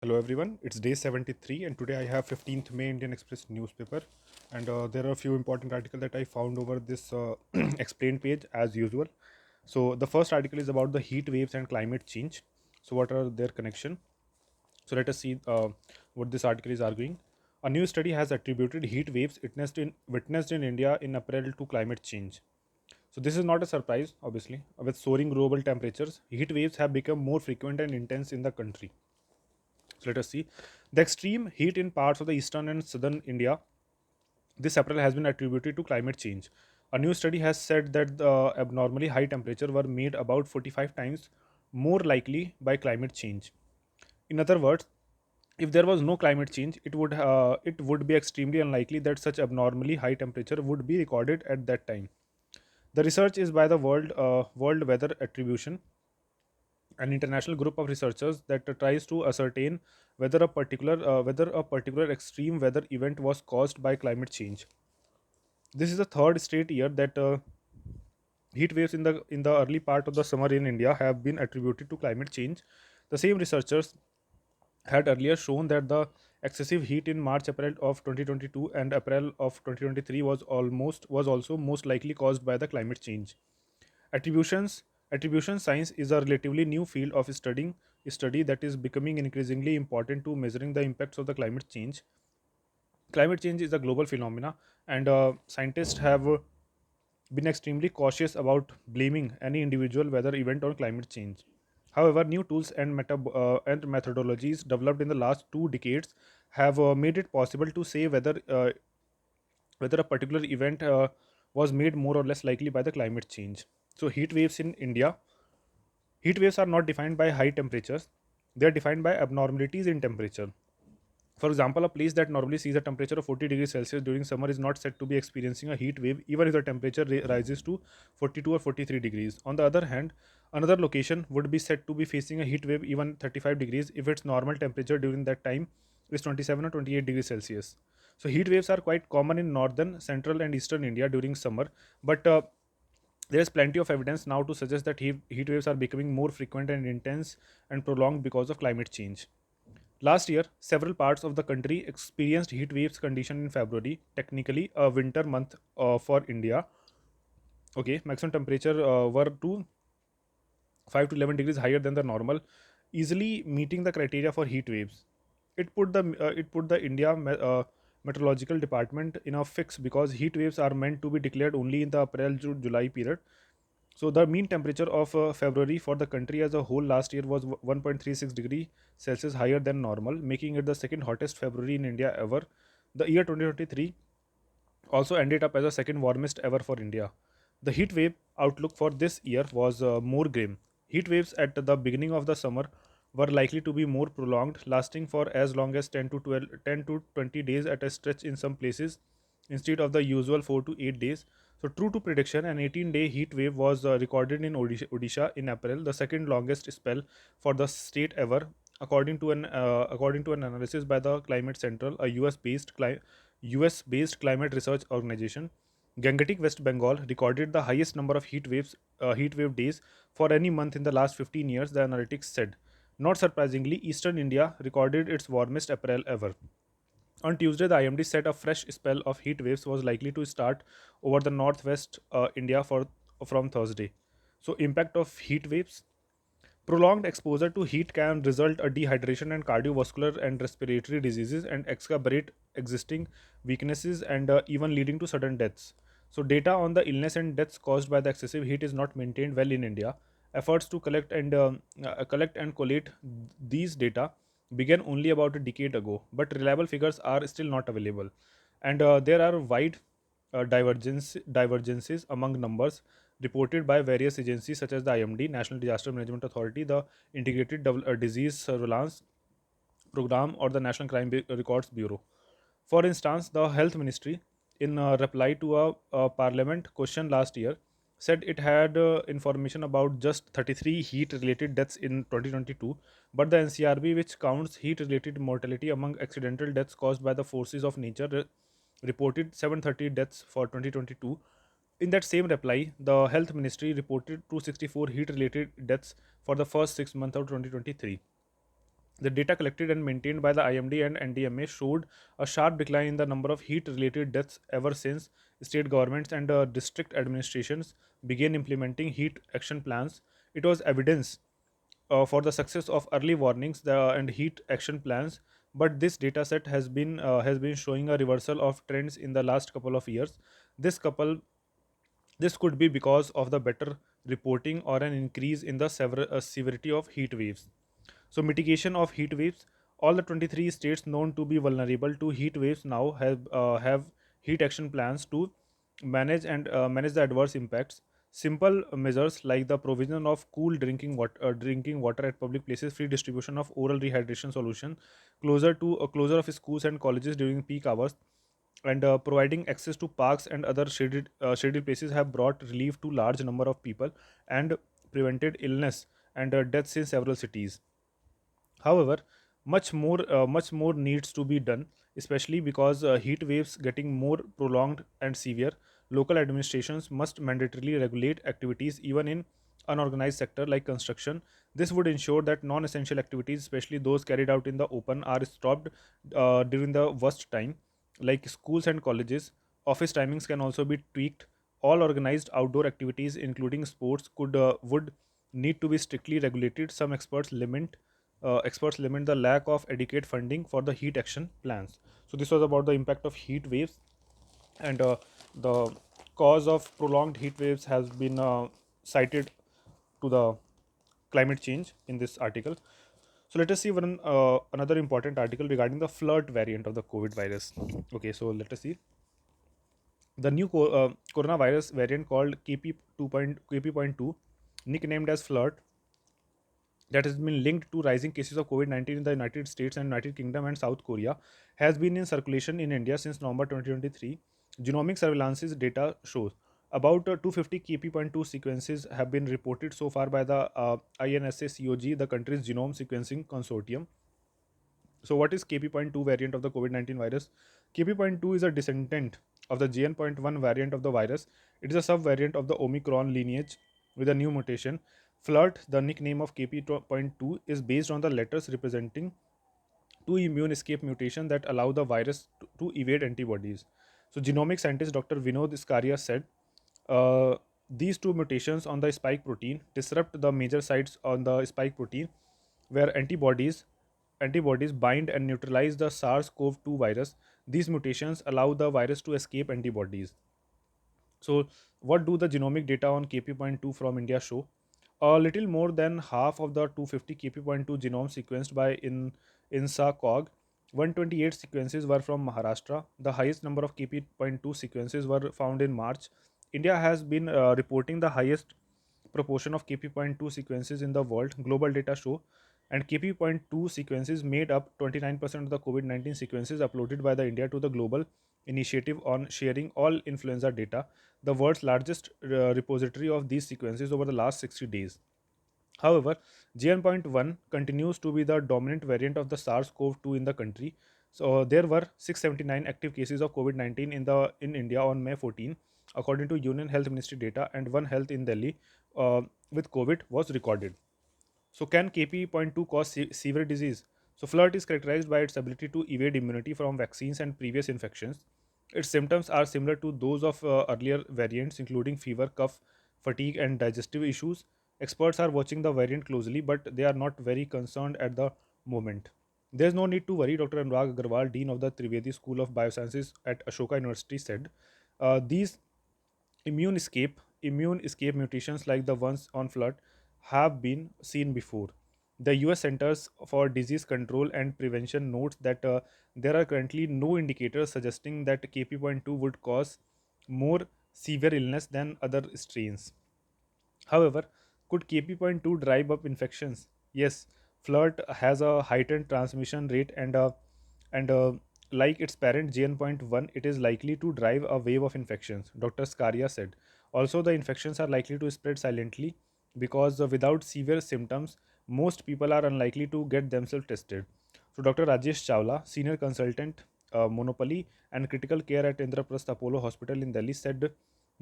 Hello everyone, it's day 73 and today I have 15th May Indian Express newspaper and there are a few important articles that I found over this explained page as usual. So the first article is about the heat waves and climate change. So what are their connection? So let us see what this article is arguing. A new study has attributed heat waves witnessed in India in April to climate change. So this is not a surprise, obviously. With soaring global temperatures, heat waves have become more frequent and intense in the country. So let us see. The extreme heat in parts of the eastern and southern India this April has been attributed to climate change. A new study has said that the abnormally high temperature were made about 45 times more likely by climate change. In other words, if there was no climate change, it would be extremely unlikely that such abnormally high temperature would be recorded at that time. The research is by the World Weather Attribution, an international group of researchers that tries to ascertain whether a particular extreme weather event was caused by climate change. This is the third straight year that heat waves in the early part of the summer in India have been attributed to climate change. The same researchers had earlier shown that the excessive heat in March April of 2022 and April of 2023 was also most likely caused by the climate change. Attributions Attribution science is a relatively new field of study that is becoming increasingly important to measuring the impacts of the climate change. Climate change is a global phenomena, and scientists have been extremely cautious about blaming any individual weather event on climate change. However, new tools and methodologies developed in the last 2 decades have made it possible to say whether a particular event was made more or less likely by the climate change. So, heat waves are not defined by high temperatures; they are defined by abnormalities in temperature. For example, a place that normally sees a temperature of 40 degrees Celsius during summer is not said to be experiencing a heat wave even if the temperature rises to 42 or 43 degrees. On the other hand, another location would be said to be facing a heat wave even 35 degrees if its normal temperature during that time is 27 or 28 degrees Celsius. So, heat waves are quite common in northern, central, and eastern India during summer, but there is plenty of evidence now to suggest that heat waves are becoming more frequent and intense and prolonged because of climate change. Last year, several parts of the country experienced heat waves condition in February, technically a winter month for India. Okay, maximum temperature were to 5 to 11 degrees higher than the normal, easily meeting the criteria for heat waves. It put the India Meteorological Department in a fix because heat waves are meant to be declared only in the April to July period. So the mean temperature of February for the country as a whole last year was 1.36 degree Celsius higher than normal, making it the second hottest February in India ever. The year 2023 also ended up as the second warmest ever for India. The heat wave outlook for this year was more grim. Heat waves at the beginning of the summer were likely to be more prolonged, lasting for as long as 10 to 20 days at a stretch in some places, instead of the usual 4 to 8 days. So, true to prediction, an 18-day heat wave was recorded in Odisha in April, the second longest spell for the state ever, according to an analysis by the Climate Central, a US based climate research organization. Gangetic West Bengal recorded the highest number of heat wave days for any month in the last 15 years, the analytics said. Not surprisingly, Eastern India recorded its warmest April ever. On Tuesday, the IMD said a fresh spell of heat waves was likely to start over the northwest India from Thursday. So, impact of heat waves. Prolonged exposure to heat can result a dehydration and cardiovascular and respiratory diseases and exacerbate existing weaknesses and even leading to sudden deaths. So, data on the illness and deaths caused by the excessive heat is not maintained well in India. Efforts to collect and collate these data began only about a decade ago, but reliable figures are still not available, and there are wide divergences among numbers reported by various agencies such as the IMD, National Disaster Management Authority, the Integrated Disease Surveillance Program, or the National Records Bureau. For instance, the Health Ministry, in reply to a Parliament question last year, said it had information about just 33 heat related deaths in 2022, but the NCRB, which counts heat related mortality among accidental deaths caused by the forces of nature, reported 730 deaths for 2022. In that same reply, the Health Ministry reported 264 heat related deaths for the first 6 months of 2023. The data collected and maintained by the IMD and NDMA showed a sharp decline in the number of heat related deaths ever since state governments and district administrations began implementing heat action plans. It was evidence for the success of early warnings and heat action plans, but this data set has been showing a reversal of trends in the last couple of years. This couple this could be because of the better reporting or an increase in the severity of heat waves. So, mitigation of heat waves. All the 23 states known to be vulnerable to heat waves now have heat action plans to manage the adverse impacts. Simple measures like the provision of cool drinking water at public places, free distribution of oral rehydration solution, closure of schools and colleges during peak hours, and providing access to parks and other shaded places have brought relief to large number of people and prevented illness and deaths in several cities. However, much more needs to be done, especially because heat waves getting more prolonged and severe. Local administrations must mandatorily regulate activities even in unorganized sector like construction. This would ensure that non-essential activities, especially those carried out in the open, are stopped during the worst time, like schools and colleges. Office timings can also be tweaked. All organized outdoor activities, including sports, could would need to be strictly regulated. Some experts limit the lack of adequate funding for the heat action plans. So this was about the impact of heat waves, and the cause of prolonged heat waves has been cited to the climate change in this article. So let us see another important article regarding the flood variant of the COVID virus. Okay, so let us see the new coronavirus variant called KP.2, nicknamed as flood, that has been linked to rising cases of COVID 19 in the United States and United Kingdom and South Korea, has been in circulation in India since November 2023. Genomic surveillance's data shows about 250 KP.2 sequences have been reported so far by the INSA-CoG, the country's genome sequencing consortium. So, what is KP.2 variant of the COVID 19 virus? KP.2 is a descendant of the JN.1 variant of the virus. It is a subvariant of the Omicron lineage with a new mutation. FLIRT, the nickname of KP.2, is based on the letters representing two immune escape mutations that allow the virus to evade antibodies. So, genomic scientist Dr. Vinod Iskaria said uh, these two mutations on the spike protein disrupt the major sites on the spike protein where antibodies bind and neutralize the SARS-CoV-2 virus. These mutations allow the virus to escape antibodies. So, what do the genomic data on KP.2 from India show? A little more than half of the 250 KP.2 genome sequenced by INSA-CoG, 128 sequences were from Maharashtra. The highest number of KP.2 sequences were found in March. India has been reporting the highest proportion of KP.2 sequences in the world, global data show, and KP.2 sequences made up 29% of the COVID 19 sequences uploaded by the India to the Global Initiative on Sharing All Influenza Data, the world's largest repository of these sequences over the last 60 days. However, JN.1 continues to be the dominant variant of the SARS-CoV-2 in the country. So there were 679 active cases of COVID-19 in India on May 14, according to Union Health Ministry data, and One Health in Delhi with COVID was recorded. So, can KP.2 cause severe disease? So, FLIRT is characterized by its ability to evade immunity from vaccines and previous infections. Its symptoms are similar to those of earlier variants, including fever, cough, fatigue, and digestive issues. Experts are watching the variant closely, but they are not very concerned at the moment. There's no need to worry, Dr. Anurag Agarwal, Dean of the Trivedi School of Biosciences at Ashoka University, said. These immune escape mutations like the ones on flood have been seen before. The US Centers for Disease Control and Prevention notes that there are currently no indicators suggesting that KP.2 would cause more severe illness than other strains. However, could KP.2 drive up infections? Yes, flirt has a heightened transmission rate and like its parent JN.1, it is likely to drive a wave of infections, Dr. Skaria said. Also, the infections are likely to spread silently because without severe symptoms, most people are unlikely to get themselves tested. So, Dr. Rajesh Chawla, senior consultant, monopoly and critical care at Indraprasth Apollo Hospital in Delhi, said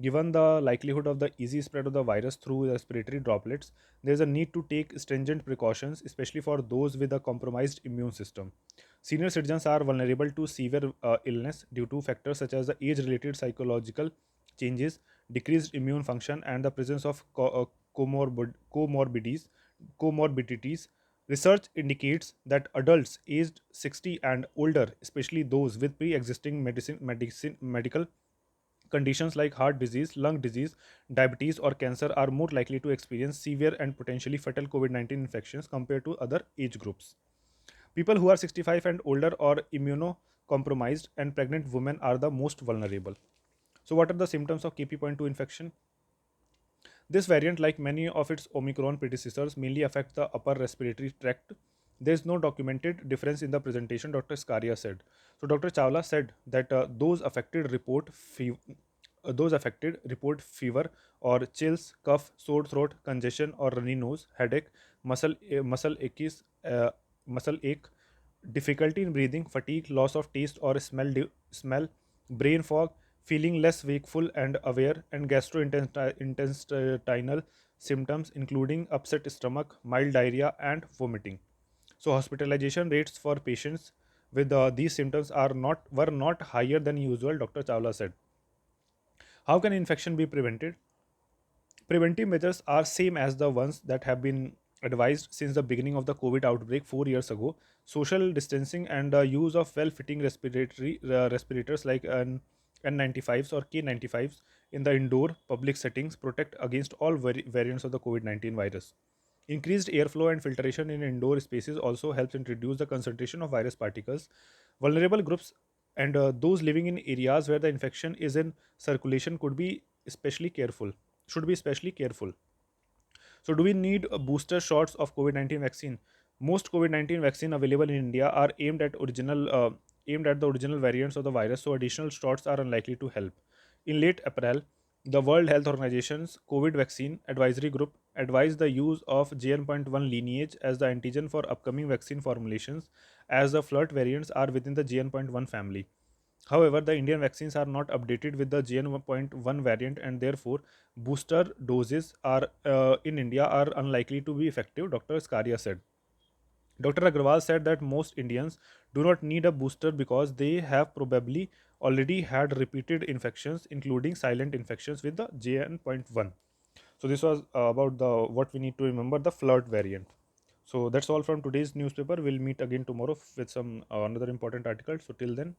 Given the likelihood of the easy spread of the virus through respiratory droplets, there is a need to take stringent precautions, especially for those with a compromised immune system. Senior citizens are vulnerable to severe illness due to factors such as the age related psychological changes, decreased immune function, and the presence of comorbidities. Research indicates that adults aged 60 and older, especially those with pre existing medical conditions like heart disease, lung disease, diabetes, or cancer, are more likely to experience severe and potentially fatal COVID 19 infections compared to other age groups. People who are 65 and older or immunocompromised and pregnant women are the most vulnerable. So, what are the symptoms of KP.2 infection? This variant, like many of its Omicron predecessors, mainly affects the upper respiratory tract. There is no documented difference in the presentation, Dr. Skaria said. So, Dr. Chawla said that those affected report fever or chills, cough, sore throat, congestion or runny nose, headache, muscle aches, muscle ache, difficulty in breathing, fatigue, loss of taste or smell, brain fog, feeling less wakeful and aware, and gastrointestinal symptoms including upset stomach, mild diarrhea, and vomiting. So, hospitalization rates for patients with these symptoms are not were not higher than usual, Dr. Chawla said. How can infection be prevented? Preventive measures are same as the ones that have been advised since the beginning of the COVID outbreak 4 years ago. Social distancing and the use of well-fitting respirators like an N95s or K95s in the indoor public settings protect against all variants of the COVID-19 virus. Increased airflow and filtration in indoor spaces also helps in reduce the concentration of virus particles. Vulnerable groups and those living in areas where the infection is in circulation could be especially careful should be especially careful. So, do we need a booster shots of COVID 19 vaccine? Most COVID 19 vaccine available in India are aimed at the original variants of the virus, so additional shots are unlikely to help. In late April, the World Health Organization's COVID vaccine advisory group advised the use of JN.1 lineage as the antigen for upcoming vaccine formulations, as the flirt variants are within the JN.1 family. However, the Indian vaccines are not updated with the JN.1 variant, and therefore booster doses are in India are unlikely to be effective, Dr. Skaria said. Dr. Agrawal said that most Indians do not need a booster because they have probably already had repeated infections, including silent infections with the JN.1. So this was about the what we need to remember, the flirt variant. So that's all from today's newspaper. We'll meet again tomorrow with some another important article. So till then,